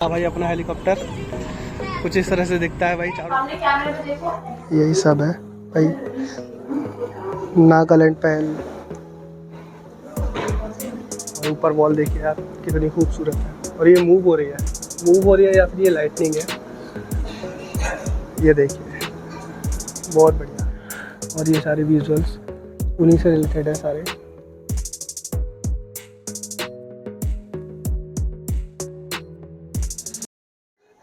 हाँ भाई, अपना हेलीकॉप्टर कुछ इस तरह से दिखता है भाई। चारों यही सब है भाई। नागालैंड पहल और ऊपर वॉल देखिए यार कितनी खूबसूरत है। और ये मूव हो रही है या फिर ये लाइटनिंग है, ये देखिए बहुत बढ़िया। और ये सारे विजुअल्स उन्हीं से रिलेटेड है सारे।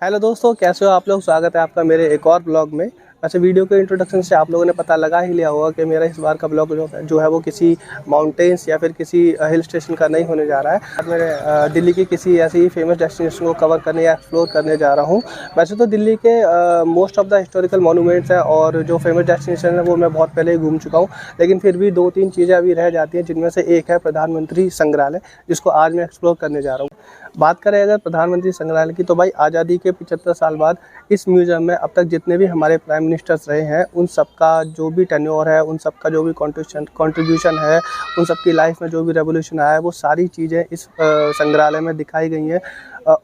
हेलो दोस्तों, कैसे हो आप लोग। स्वागत है आपका मेरे एक और ब्लॉग में। अच्छा, वीडियो के इंट्रोडक्शन से आप लोगों ने पता लगा ही लिया होगा कि मेरा इस बार का ब्लॉग जो है वो किसी माउंटेन्स या फिर किसी हिल स्टेशन का नहीं होने जा रहा है। मैं दिल्ली की किसी ऐसी फेमस डेस्टिनेशन को कवर करने या एक्सप्लोर करने जा रहा हूँ। वैसे तो दिल्ली के most of the historical monuments है और जो फेमस डेस्टिनेशन है वो मैं बहुत पहले ही घूम चुका हूँ, लेकिन फिर भी 2-3 चीज़ें अभी रह जाती हैं, जिनमें से एक है प्रधानमंत्री संग्रहालय, जिसको आज मैं एक्सप्लोर करने जा रहा हूँ। बात करें अगर प्रधानमंत्री संग्रहालय की, तो भाई आज़ादी के 75 साल बाद इस म्यूज़ियम में अब तक जितने भी हमारे प्राइम मिनिस्टर्स रहे हैं, उन सब का जो भी टेन्योर है, उन सब का जो भी कंट्रीब्यूशन है, उन सब की लाइफ में जो भी रेवोल्यूशन आया है, वो सारी चीज़ें इस संग्रहालय में दिखाई गई हैं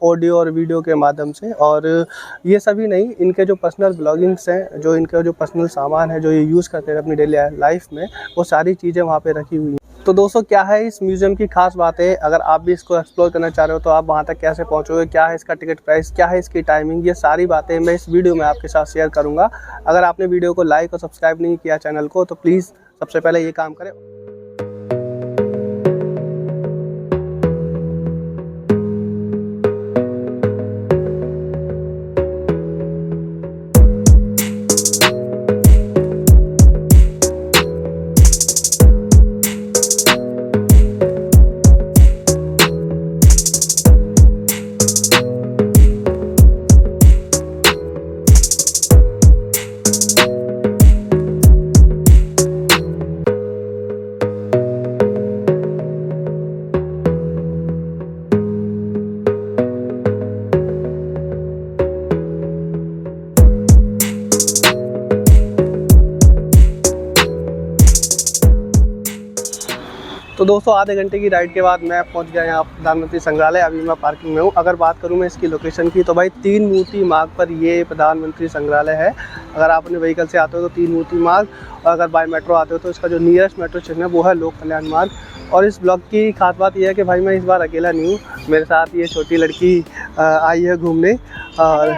ऑडियो और वीडियो के माध्यम से। और ये सभी नहीं, इनके जो पर्सनल ब्लॉगिंग्स हैं, जो इनका जो पर्सनल सामान है जो ये यूज़ करते हैं अपनी डेली लाइफ में, वो सारी चीज़ें वहाँ पे रखी हुई हैं। तो दोस्तों, क्या है इस म्यूज़ियम की खास बातें, अगर आप भी इसको एक्सप्लोर करना चाह रहे हो तो आप वहाँ तक कैसे पहुँचोगे, क्या है इसका टिकट प्राइस, क्या है इसकी टाइमिंग, ये सारी बातें मैं इस वीडियो में आपके साथ शेयर करूँगा। अगर आपने वीडियो को लाइक और सब्सक्राइब नहीं किया चैनल को, तो प्लीज़ सबसे पहले ये काम करें। तो दोस्तों, आधे घंटे की राइड के बाद मैं पहुंच गया यहाँ प्रधानमंत्री संग्रहालय। अभी मैं पार्किंग में हूँ। अगर बात करूँ मैं इसकी लोकेशन की, तो भाई 3 मूर्ति मार्ग पर ये प्रधानमंत्री संग्रहालय है। अगर आप अपने व्हीकल से आते हो तो 3 मूर्ति मार्ग, और अगर बाय मेट्रो आते हो तो इसका जो नियरेस्ट मेट्रो स्टेशन है वो है लोक कल्याण मार्ग। और इस ब्लॉग की खास बात यह है कि भाई मैं इस बार अकेला नहीं हूँ, मेरे साथ ये छोटी लड़की आई है घूमने। और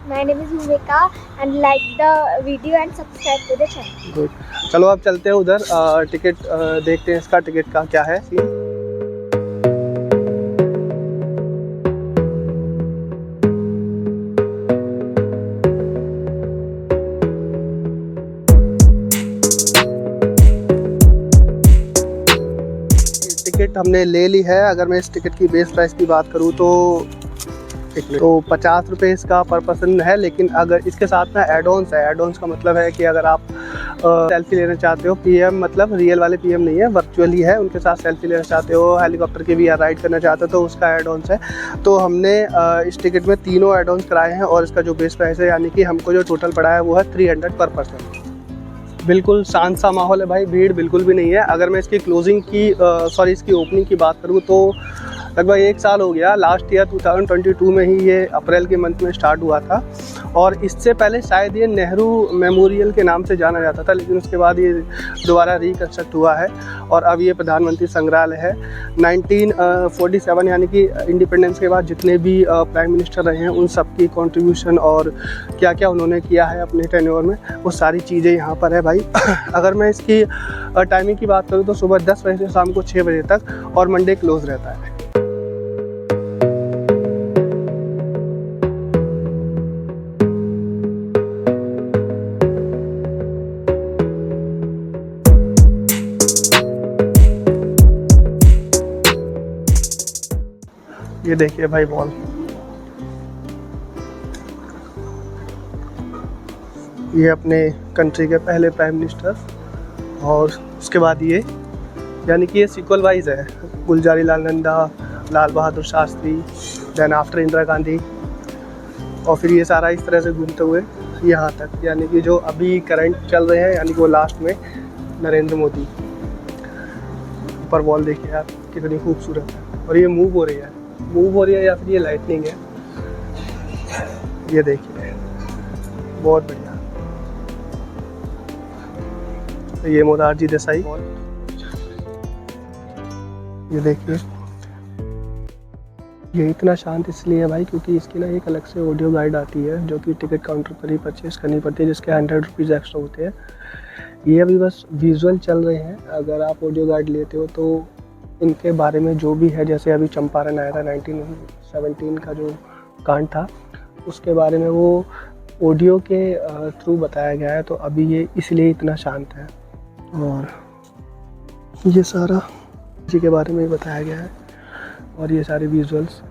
My name is Viveka and like the video and subscribe to the channel. Good, चलो अब चलते हैं उधर। टिकट देखते हैं इसका टिकट का क्या है सीन। टिकट हमने ले ली है। अगर मैं इस टिकट की बेस प्राइस की बात करूँ तो 50 रुपये इसका पर पर्सन है, लेकिन अगर इसके साथ में एड-ऑन्स है। एड-ऑन्स का मतलब है कि अगर आप सेल्फी लेना चाहते हो, पीएम मतलब रियल वाले पीएम नहीं है, वर्चुअली है, उनके साथ सेल्फी लेना चाहते हो, हेलीकॉप्टर की भी राइड करना चाहते हो, तो उसका एड-ऑन्स है। तो हमने इस टिकट में तीनों एड-ऑन्स कराए हैं और इसका जो बेस प्राइस है, यानी कि हमको जो टोटल पड़ा है वो है 300 पर पर्सन। बिल्कुल शांत सा माहौल है भाई, भीड़ बिल्कुल भी नहीं है। अगर मैं इसकी इसकी ओपनिंग की बात करूँ तो लगभग 1 साल हो गया। लास्ट ईयर 2022 में ही ये अप्रैल के मंथ में स्टार्ट हुआ था, और इससे पहले शायद ये नेहरू मेमोरियल के नाम से जाना जाता था, लेकिन उसके बाद ये दोबारा रिकन्स्ट्रक्ट हुआ है और अब ये प्रधानमंत्री संग्रहालय है। 1947 यानी कि इंडिपेंडेंस के बाद जितने भी प्राइम मिनिस्टर रहे हैं, उन सब की कॉन्ट्रीब्यूशन और क्या क्या उन्होंने किया है अपने टेन्योर में, वो सारी चीज़ें यहाँ पर है भाई। अगर मैं इसकी टाइमिंग की बात करूँ तो सुबह 10 बजे से शाम को 6 बजे तक, और मंडे क्लोज रहता है। ये देखिए भाई वॉल, ये अपने कंट्री के पहले प्राइम मिनिस्टर, और उसके बाद ये, यानी कि ये सीक्वल वाइज है। गुलजारी लाल नंदा, लाल बहादुर शास्त्री, देन आफ्टर इंदिरा गांधी, और फिर ये सारा इस तरह से घूमते हुए यहाँ तक, यानी कि जो अभी करंट चल रहे हैं, यानी कि वो लास्ट में नरेंद्र मोदी। ऊपर वॉल देखिए यार कितनी खूबसूरत है। और ये मूव हो रही है या फिर ये लाइटनिंग है, ये देखिए, बहुत बढ़िया। ये मोरारजी देसाई, ये देखिए। ये इतना शांत इसलिए है भाई क्योंकि इसकी ना एक अलग से ऑडियो गाइड आती है जो कि टिकट काउंटर पर ही परचेज करनी पड़ती है, जिसके 100 रुपीज़ एक्स्ट्रा होते हैं। ये अभी बस विजुअल चल रहे हैं। अगर आप ऑडियो गाइड लेते हो तो इनके बारे में जो भी है, जैसे अभी चंपारण आया था 1917 का जो कांड था, उसके बारे में वो ऑडियो के थ्रू बताया गया है। तो अभी ये इसलिए इतना शांत है। और ये सारा जी के बारे में ही बताया गया है और ये सारे विजुअल्स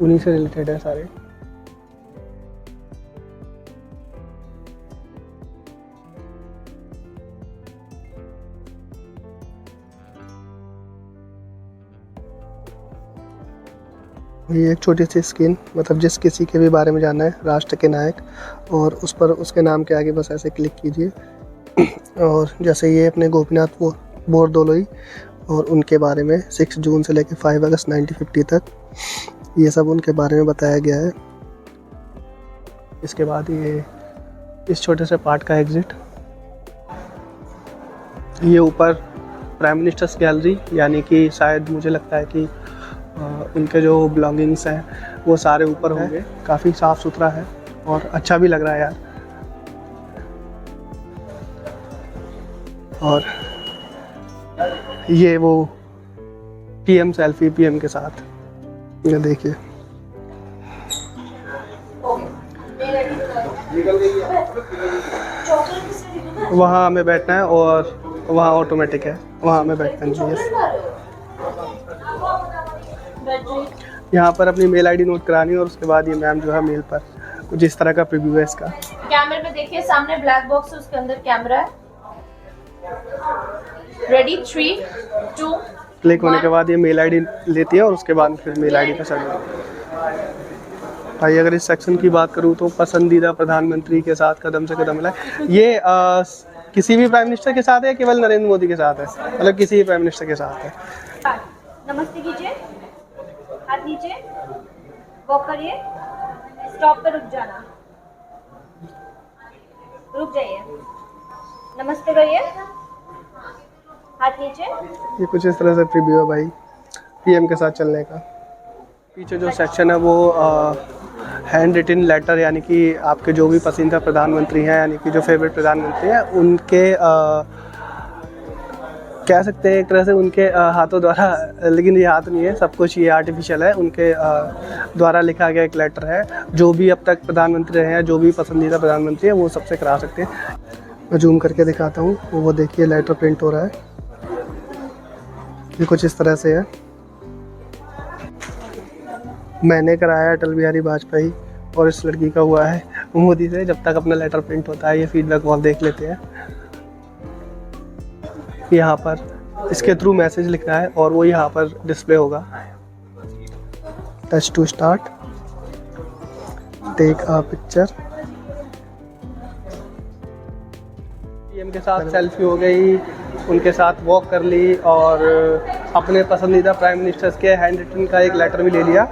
उन्हीं से रिलेटेड है सारे। ये एक छोटी सी स्क्रीन, मतलब जिस किसी के भी बारे में जानना है, राष्ट्र के नायक, और उस पर उसके नाम के आगे बस ऐसे क्लिक कीजिए। और जैसे ये अपने गोपीनाथ बोरदोलोई और उनके बारे में 6 जून से लेकर 5 अगस्त 1950 तक ये सब उनके बारे में बताया गया है। इसके बाद ये इस छोटे से पार्ट का एग्जिट। ये ऊपर प्राइम मिनिस्टर्स गैलरी, यानी कि शायद मुझे लगता है कि उनके जो बिलोंगिंग्स हैं वो सारे ऊपर होंगे। काफ़ी साफ़ सुथरा है और अच्छा भी लग रहा है यार। और ये वो पीएम सेल्फी पीएम के साथ, ये देखिए। वहाँ हमें बैठना है और वहाँ ऑटोमेटिक है, वहाँ हमें बैठना चाहिए। यहाँ पर अपनी मेल आईडी नोट करानी है और उसके बाद ये मैम जो है मेल पर कुछ इस तरह का प्रीव्यू है इसका। कैमरे में देखिए, सामने ब्लैक बॉक्स है, उसके अंदर कैमरा है। रेडी 3 2 क्लिक होने के बाद ये मेल आईडी लेती है और उसके बाद फिर मेल आईडी का सर्च। भाई अगर इस सेक्शन की बात करूँ तो पसंदीदा प्रधानमंत्री के साथ कदम से कदम मिलाए, ये किसी भी प्राइम मिनिस्टर के साथ है, केवल नरेंद्र मोदी के साथ है, मतलब किसी भी प्राइम मिनिस्टर के साथ है। नमस्ते कीजिए, हाथ नीचे, वॉक करिए, स्टॉप पे रुक जाना, रुक जाइए, नमस्ते करिए, हाथ नीचे। ये कुछ इस तरह से प्रीव्यू है भाई पीएम के साथ चलने का। पीछे जो सेक्शन है वो हैंड रिटन लेटर, यानी कि आपके जो भी पसंदीदा प्रधानमंत्री हैं, यानी कि जो फेवरेट प्रधानमंत्री हैं, उनके कह सकते हैं एक तरह से उनके हाथों द्वारा, लेकिन ये हाथ नहीं है, सब कुछ ये आर्टिफिशियल है, उनके द्वारा लिखा गया एक लेटर है। जो भी अब तक प्रधानमंत्री रहे हैं, जो भी पसंदीदा प्रधानमंत्री है, वो सबसे करा सकते हैं। मैं जूम करके दिखाता हूँ, वो देखिए लेटर प्रिंट हो रहा है। ये कुछ इस तरह से है। मैंने कराया अटल बिहारी वाजपेयी और इस लड़की का हुआ है मोदी से। जब तक अपना लेटर प्रिंट होता है ये फीडबैक वॉल देख लेते हैं। यहाँ पर इसके थ्रू मैसेज लिखना है और वो यहाँ पर डिस्प्ले होगा। Touch to start, take a picture. PM के साथ सेल्फी हो गई, उनके साथ वॉक कर ली और अपने पसंदीदा प्राइम मिनिस्टर्स के हैंड रिटन का एक लेटर भी ले लिया।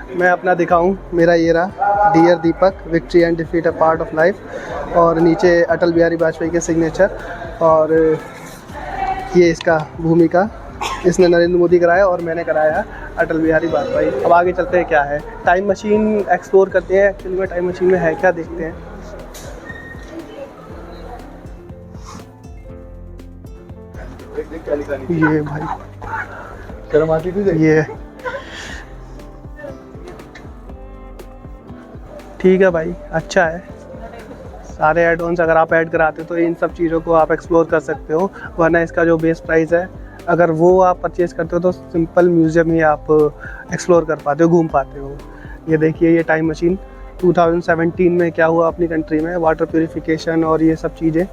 मैं अपना दिखाऊं, मेरा ये रहा, dear Deepak, victory and defeat a part of life, और नीचे अटल बिहारी वाजपेयी के सिग्नेचर, और ये इसका भूमिका, इसने नरेंद्र मोदी कराया और मैंने कराया अटल बिहारी वाजपेयी। अब आगे चलते हैं, क्या है, टाइम मशीन एक्सप्लोर करते हैं। एक्चुअली में टाइम मशीन में है क्या, देखते हैं। ये भाई शर्म आती थी, ये ठीक है भाई, अच्छा है। सारे एड ऑन्स अगर आप ऐड कराते हो तो इन सब चीज़ों को आप एक्सप्लोर कर सकते हो, वरना इसका जो बेस प्राइस है, अगर वो आप परचेज़ करते हो तो सिंपल म्यूज़ियम ही आप एक्सप्लोर कर पाते हो, घूम पाते हो। ये देखिए, ये टाइम मशीन 2017 में क्या हुआ अपनी कंट्री में, वाटर प्यूरिफिकेशन और ये सब चीज़ें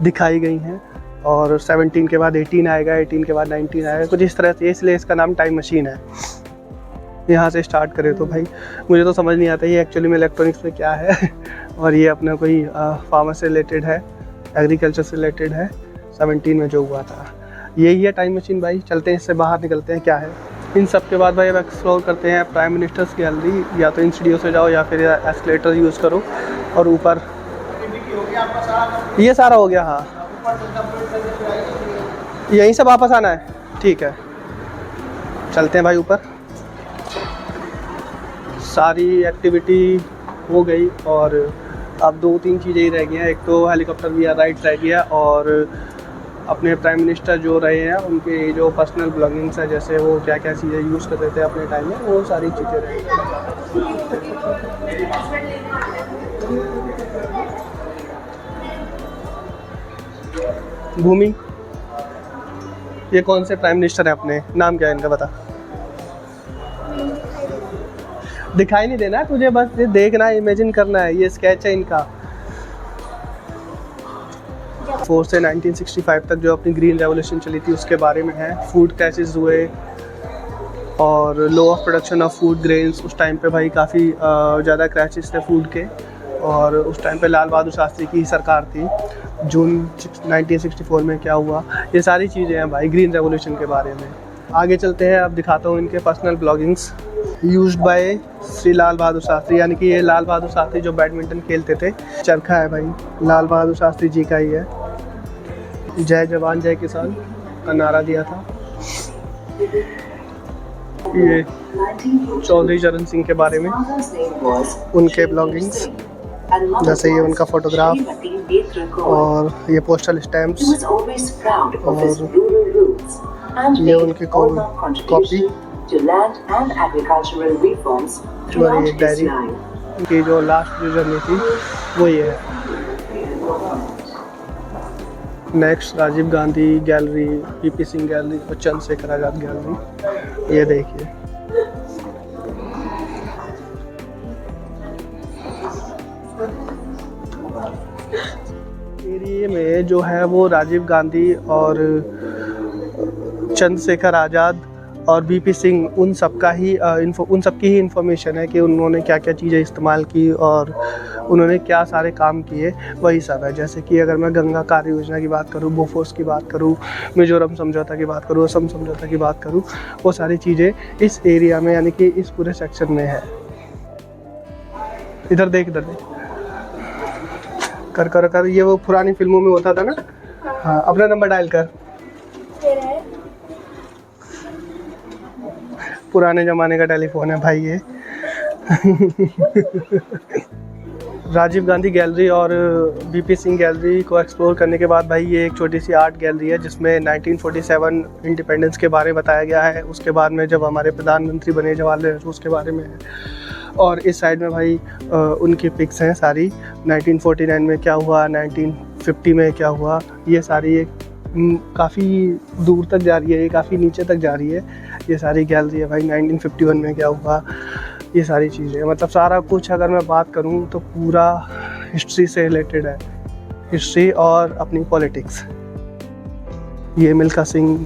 दिखाई गई हैं। और 17 के बाद 18 आएगा, 18 के बाद 19 आएगा, कुछ इस तरह से, इसलिए इसका नाम टाइम मशीन है। यहाँ से स्टार्ट करें तो भाई मुझे तो समझ नहीं आता ये एक्चुअली में इलेक्ट्रॉनिक्स में क्या है और ये अपना कोई फार्मर से रिलेटेड है, एग्रीकल्चर से रिलेटेड है, 17 में जो हुआ था। यही है टाइम मशीन भाई। चलते हैं, इससे बाहर निकलते हैं, क्या है। इन सब के बाद भाई अब एक्सप्लोर करते हैं प्राइम मिनिस्टर्स गैलरी। या तो इन सीढ़ियों से जाओ या फिर एस्केलेटर यूज़ करो और ऊपर ये सारा हो गया। हाँ, यहीं से वापस आना है, ठीक है, चलते हैं भाई ऊपर। सारी एक्टिविटी हो गई और अब 2-3 चीज़ें ही रह गई हैं। एक तो हेलीकॉप्टर भी राइड रह गया और अपने प्राइम मिनिस्टर जो रहे हैं उनके जो पर्सनल ब्लॉगिंग्स है, जैसे वो क्या क्या चीज़ें यूज़ करते थे अपने टाइम में, वो सारी चीज़ें रह गई। भूमि, ये कौन से प्राइम मिनिस्टर हैं अपने, नाम क्या है इनका बता? दिखाई नहीं देना तुझे, बस ये देखना है, इमेजिन करना है। ये स्केच है इनका। 4 से 1965 तक जो अपनी ग्रीन रेवोल्यूशन चली थी उसके बारे में है। फूड क्राइसिस हुए और low of production of food grains. उस टाइम पे भाई काफ़ी ज़्यादा क्रैशेस थे फूड के, और उस टाइम पे लाल बहादुर शास्त्री की सरकार थी। जून 1964 में क्या हुआ, ये सारी चीज़ें हैं भाई ग्रीन रेवोल्यूशन के बारे में। आगे चलते हैं, अब दिखाता हूँ इनके personal bloggings used by Shri Lal Bahadur Shastri, यानी कि ये लाल बहादुर शास्त्री जो बैडमिंटन खेलते थे। चरखा है भाई, लाल बहादुर शास्त्री जी का ही है। जय जवान जय किसान का नारा दिया था। ये चौधरी चरण सिंह के बारे में उनके ब्लॉगिंग्स, जैसे ये उनका फोटोग्राफ और ये पोस्टल स्टैम्प्स और ये उनकी कॉपी और ये डायरी की जो लास्ट जो जर्नी थी वो ये है। Next Rajiv Gandhi gallery, PP Singh gallery और चंद्रशेखर आज़ाद गैलरी। ये देखिए, एरिया में जो है वो राजीव गांधी और चंद्रशेखर आज़ाद और बीपी सिंह उन सबका ही उन सबकी ही इंफॉर्मेशन है कि उन्होंने क्या क्या चीज़ें इस्तेमाल की और उन्होंने क्या सारे काम किए, वही सब है। जैसे कि अगर मैं गंगा कार्य योजना की बात करूँ, बोफोर्स की बात करूँ, मिजोरम समझौता की बात करूँ, असम समझौता की बात करूँ, वो सारी चीज़ें इस एरिया में यानी कि इस पूरे सेक्शन में है। इधर देख, इधर देख, कर कर कर, ये वो पुरानी फिल्मों में होता था ना। हाँ, अपना नंबर डायल कर। पुराने ज़माने का टेलीफोन है भाई ये। राजीव गांधी गैलरी और बीपी सिंह गैलरी को एक्सप्लोर करने के बाद भाई ये एक छोटी सी आर्ट गैलरी है जिसमें 1947 इंडिपेंडेंस के बारे में बताया गया है। उसके बाद में जब हमारे प्रधानमंत्री बने जवाहरलाल नेहरू, उसके बारे में है। और इस साइड में भाई उनकी पिक्स हैं सारी, 1949 में क्या हुआ, 1950 में क्या हुआ, ये सारी एक काफ़ी दूर तक जा रही है, ये काफ़ी नीचे तक जा रही है। ये सारी गैलरी है भाई, 1951 में क्या हुआ, ये सारी चीज़ें, मतलब सारा कुछ अगर मैं बात करूँ तो पूरा हिस्ट्री से रिलेटेड है, हिस्ट्री और अपनी पॉलिटिक्स। ये मिल्खा सिंह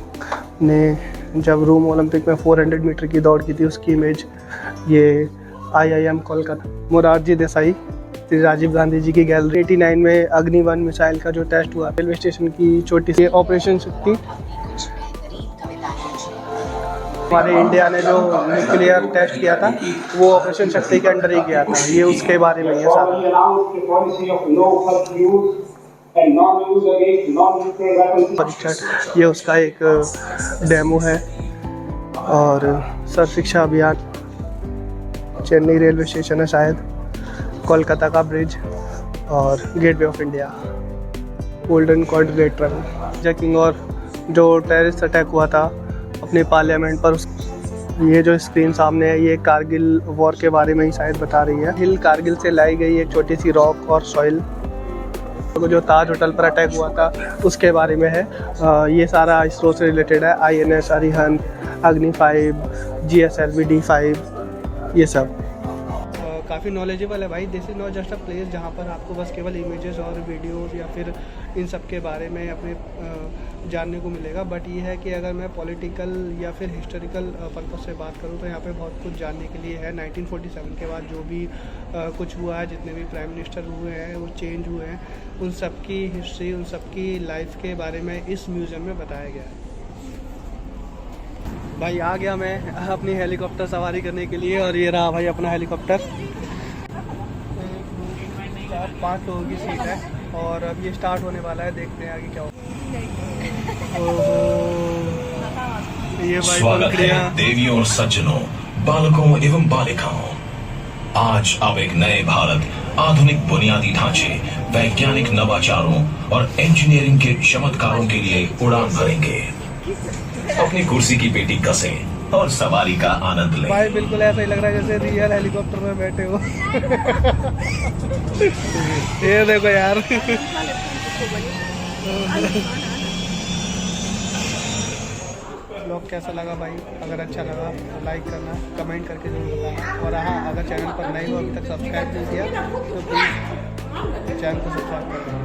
ने जब रोम ओलंपिक में 400 मीटर की दौड़ की थी उसकी इमेज। ये IIM कोलकाता, मोरारजी देसाई, राजीव गांधी जी की गैलरी। 89 में अग्नि-1 मिसाइल का जो टेस्ट हुआ रेलवे स्टेशन की छोटी सी ऑपरेशन शक्ति, हमारे इंडिया ने जो न्यूक्लियर टेस्ट किया था वो ऑपरेशन शक्ति के अंडर ही किया था। ये उसके बारे में है सारा। ये उसका एक डेमो है। और सर्व शिक्षा अभियान, चेन्नई रेलवे स्टेशन है शायद, कोलकाता का ब्रिज और gateway of India, golden quadrilateral jacking और जो टेररिस्ट अटैक हुआ था अपने पार्लियामेंट पर। ये जो स्क्रीन सामने है ये कारगिल वॉर के बारे में ही शायद बता रही है। हिल कारगिल से लाई गई एक छोटी सी रॉक और सॉइल, जो ताज होटल पर अटैक हुआ था उसके बारे में है। ये सारा इसरो से रिलेटेड है, INS अरिहंत, अग्नि 5, GSLV D5, ये सब काफ़ी नॉलेजेबल है भाई। This is not just a place जहाँ पर आपको बस केवल इमेजेस और वीडियोस या फिर इन सब के बारे में अपने जानने को मिलेगा, बट ये है कि अगर मैं पॉलिटिकल या फिर हिस्टोरिकल पर्पस से बात करूँ तो यहाँ पे बहुत कुछ जानने के लिए है। 1947 के बाद जो भी कुछ हुआ है, जितने भी प्राइम मिनिस्टर हुए हैं, वो चेंज हुए हैं, उन सब की हिस्ट्री, उन सब की लाइफ के बारे में इस म्यूज़ियम में बताया गया है। भाई आ गया मैं अपनी हेलीकॉप्टर सवारी करने के लिए और ये रहा भाई अपना हेलीकॉप्टर। 5 लोगों की सीट है और अब ये स्टार्ट होने वाला है, देखते हैं आगे क्या होगा। ये भाई स्वागत है देवियों और सज्जनों, बालकों एवं बालिकाओं। आज अब एक नए भारत आधुनिक बुनियादी ढांचे, वैज्ञानिक नवाचारों और इंजीनियरिंग के चमत्कारों के लिए उड़ान भरेंगे। अपनी कुर्सी की पेटी कसें और सवारी का आनंद लें। भाई बिल्कुल ऐसा ही लग रहा है जैसे रियल हेलीकॉप्टर में बैठे हो। ये देखो यार। ब्लॉग कैसा लगा भाई? अगर अच्छा लगा तो लाइक करना, कमेंट करके जरूर बताना। और हाँ, अगर चैनल पर नए हो, अभी तक सब्सक्राइब नहीं किया तो प्लीज़ चैनल को सब्सक्राइब कर देना।